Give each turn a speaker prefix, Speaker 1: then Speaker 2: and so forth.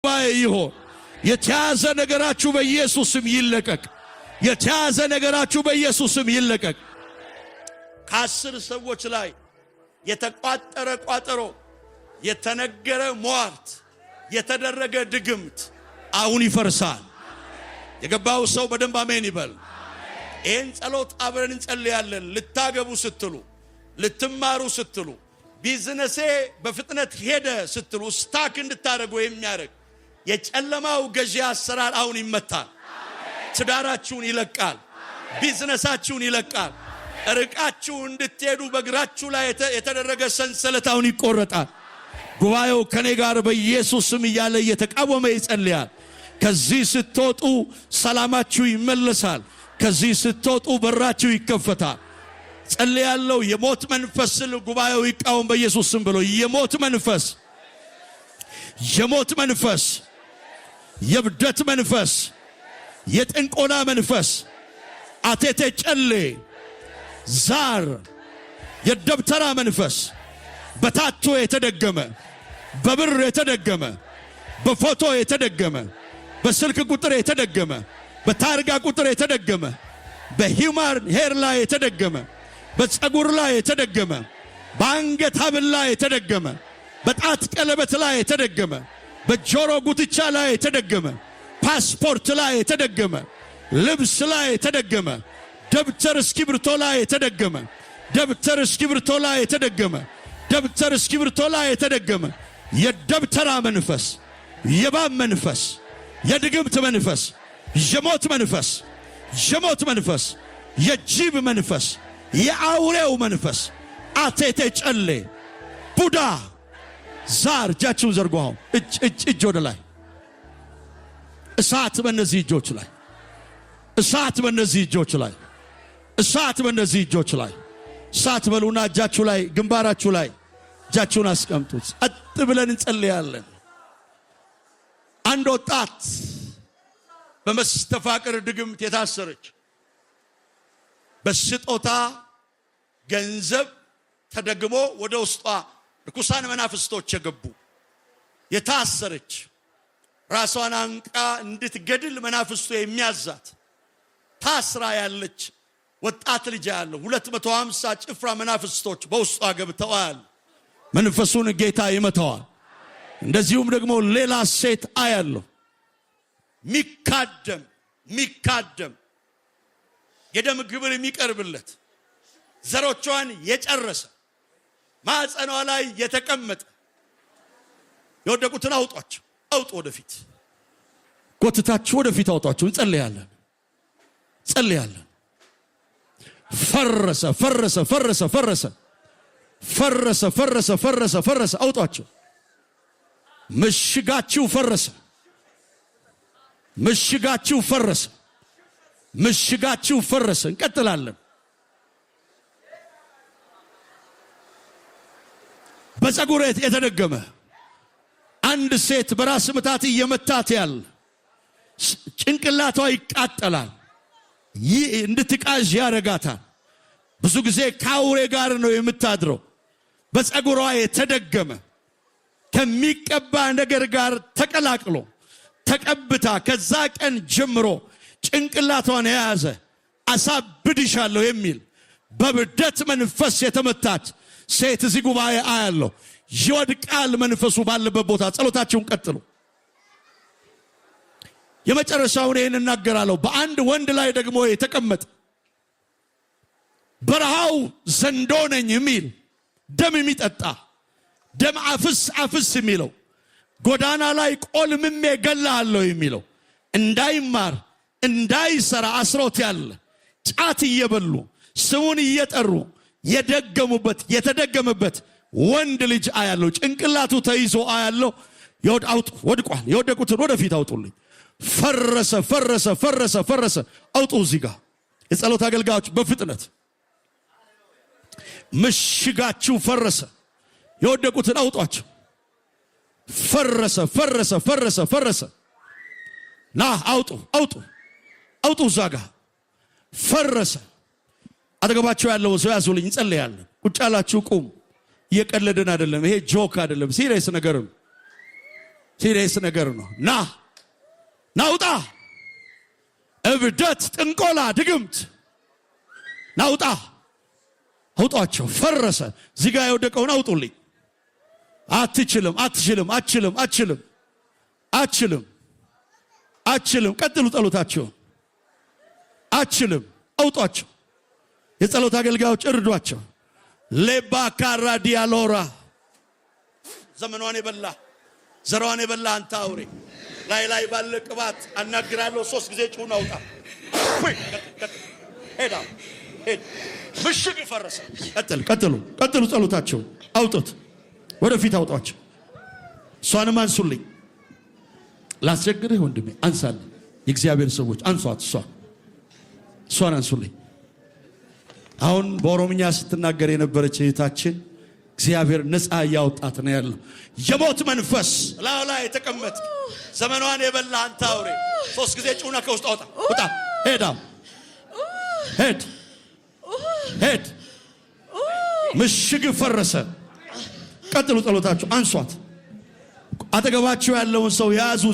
Speaker 1: ጉባኤ ይሆን። የተያዘ ነገራችሁ በኢየሱስም ይለቀቅ። የተያዘ ነገራችሁ በኢየሱስም ይለቀቅ። ከ10 ሰዎች ላይ የተቋጠረ ቋጠሮ፣ የተነገረ ሟርት፣ የተደረገ ድግምት አሁን ይፈርሳል። የገባው ሰው በደንብ አሜን ይበል። ይህን ጸሎት አብረን እንጸልያለን። ልታገቡ ስትሉ፣ ልትማሩ ስትሉ፣ ቢዝነሴ በፍጥነት ሄደ ስትሉ ስታክ እንድታደርጉ የሚያደርግ የጨለማው ገዢ አሰራር አሁን ይመታል። ትዳራችሁን ይለቃል። ቢዝነሳችሁን ይለቃል። ርቃችሁ እንድትሄዱ በእግራችሁ ላይ የተደረገ ሰንሰለት አሁን ይቆረጣል። ጉባኤው ከኔ ጋር በኢየሱስ ስም እያለ እየተቃወመ ይጸልያል። ከዚህ ስትወጡ ሰላማችሁ ይመለሳል። ከዚህ ስትወጡ በራችሁ ይከፈታል። ጸልያለሁ። የሞት መንፈስ ጉባኤው ይቃወም በኢየሱስ ስም ብሎ የሞት መንፈስ፣ የሞት መንፈስ፣ የብደት መንፈስ፣ የጥንቆላ መንፈስ፣ አቴቴ ጨሌ፣ ዛር፣ የደብተራ መንፈስ በታቶ የተደገመ፣ በብር የተደገመ፣ በፎቶ የተደገመ፣ በስልክ ቁጥር የተደገመ፣ በታርጋ ቁጥር የተደገመ፣ በሂውማን ሄር ላይ የተደገመ፣ በፀጉር ላይ የተደገመ፣ በአንገት ሐብል ላይ የተደገመ፣ በጣት ቀለበት ላይ የተደገመ፣ በጆሮ ጉትቻ ላይ የተደገመ፣ ፓስፖርት ላይ የተደገመ፣ ልብስ ላይ የተደገመ፣ ደብተር እስክሪብቶ ላይ የተደገመ፣ ደብተር እስክሪብቶ ላይ የተደገመ፣ ደብተር እስክሪብቶ ላይ የተደገመ የደብተራ መንፈስ፣ የባብ መንፈስ፣ የድግምት መንፈስ፣ የሞት መንፈስ፣ የሞት መንፈስ፣ የጅብ መንፈስ፣ የአውሬው መንፈስ፣ አቴቴ ጨሌ፣ ቡዳ፣ ዛር እጃችሁን ዘርጉ። አሁን እጅ ወደ ላይ። እሳት በእነዚህ እጆች ላይ፣ እሳት በእነዚህ እጆች ላይ፣ እሳት በእነዚህ እጆች ላይ። እሳት በሉና እጃችሁ ላይ፣ ግንባራችሁ ላይ እጃችሁን አስቀምጡት። አጥ ብለን እንጸልያለን። አንድ ወጣት በመስተፋቅር ድግምት የታሰረች፣ በስጦታ ገንዘብ ተደግሞ ወደ ውስጧ ርኩሳን መናፍስቶች የገቡ የታሰረች፣ ራሷን አንቃ እንድትገድል መናፍስቱ የሚያዛት ታስራ ያለች ወጣት ልጅ ያለው 250 ጭፍራ መናፍስቶች በውስጧ ገብተዋል። መንፈሱን ጌታ ይመታዋል። እንደዚሁም ደግሞ ሌላ ሴት አያለሁ። ሚካደም የደም ግብር የሚቀርብለት ዘሮቿን የጨረሰ ማዕፀኗ ላይ የተቀመጠ የወደቁትን አውጧቸው፣ አውጡ፣ ወደፊት ጎትታችሁ ወደፊት አውጧቸው። እንጸልያለን፣ ጸልያለን። ፈረሰ፣ ፈረሰ፣ ፈረሰ፣ ፈረሰ፣ ፈረሰ፣ ፈረሰ፣ ፈረሰ፣ ፈረሰ። አውጧቸው። ምሽጋችሁ ፈረሰ፣ ምሽጋችሁ ፈረሰ፣ ምሽጋችሁ ፈረሰ። እንቀጥላለን። በፀጉር የተደገመ አንድ ሴት በራስ ምታት እየመታት ያለ ጭንቅላቷ ይቃጠላል። ይህ እንድትቃዥ ያረጋታል። ብዙ ጊዜ ከአውሬ ጋር ነው የምታድረው። በፀጉሯ የተደገመ ከሚቀባ ነገር ጋር ተቀላቅሎ ተቀብታ ከዛ ቀን ጀምሮ ጭንቅላቷን የያዘ አሳብድሻለሁ የሚል በብደት መንፈስ የተመታች ሴት እዚህ ጉባኤ አያለሁ። ይወድቃል መንፈሱ ባለበት ቦታ። ጸሎታችሁን ቀጥሉ። የመጨረሻውን ይህን እናገራለሁ። በአንድ ወንድ ላይ ደግሞ የተቀመጠ በረሃው ዘንዶ ነኝ የሚል ደም የሚጠጣ ደም አፍስ አፍስ የሚለው ጎዳና ላይ ቆልምሜ ገላለሁ የሚለው እንዳይማር እንዳይሰራ አስሮት ያለ ጫት እየበሉ ስሙን እየጠሩ የደገሙበት የተደገመበት ወንድ ልጅ አያለው። ጭንቅላቱ ተይዞ አያለው። አውጡ፣ ወድቋል። የወደቁትን ወደፊት አውጡልኝ። ፈረሰ፣ ፈረሰ፣ ፈረሰ፣ ፈረሰ። አውጡ። እዚህ ጋር የጸሎት አገልጋዮች በፍጥነት ምሽጋችሁ ፈረሰ። የወደቁትን አውጧቸው። ፈረሰ፣ ፈረሰ፣ ፈረሰ፣ ፈረሰ። ና አውጡ፣ አውጡ፣ አውጡ። እዛ ጋር ፈረሰ። አጠገባቸው ያለው ሰው ያዙልኝ። እንጸልያለን። ቁጭ ያላችሁ ቁም። እየቀለድን አይደለም። ይሄ ጆክ አይደለም፣ ሲሪየስ ነገር ነው። ሲሪየስ ነገር ነው። ናውጣ እብደት፣ ጥንቆላ፣ ድግምት ናውጣ። አውጧቸው። ፈረሰ። እዚህ ጋር የወደቀውን አውጡልኝ። አትችልም፣ አትችልም፣ አትችልም፣ አትችልም፣ አትችልም፣ አትችልም። ቀጥሉ ጸሎታቸውን። አትችልም። አውጧቸው። የጸሎት አገልጋዮች እርዷቸው። ሌባ ካራ ዲያሎራ ዘመኗን የበላ ዘሯን የበላ አንተ አውሬ ላይ ባለ ቅባት አናግራለሁ። 3 ጊዜ ጩኸን አውጣ። ሄዳ ምሽግ ፈረሰ። ቀጥሉ ጸሎታቸውን። አውጡት። ወደፊት አውጧቸው። እሷንም አንሱልኝ። ላስቸግርህ ወንድሜ፣ አንሳልኝ። የእግዚአብሔር ሰዎች አንሷት። እሷን አንሱልኝ። አሁን በኦሮምኛ ስትናገር የነበረች እህታችን እግዚአብሔር ነፃ እያወጣት ነው ያለው። የሞት መንፈስ ላይ የተቀመጠ ዘመኗን የበላ አንተ አውሬ 3 ጊዜ ጩኸና ከውስጥ አውጣ። ውጣ። ሄድ። ምሽግ ፈረሰ። ቀጥሉ ጸሎታችሁ። አንሷት። አጠገባችሁ ያለውን ሰው ያዙ።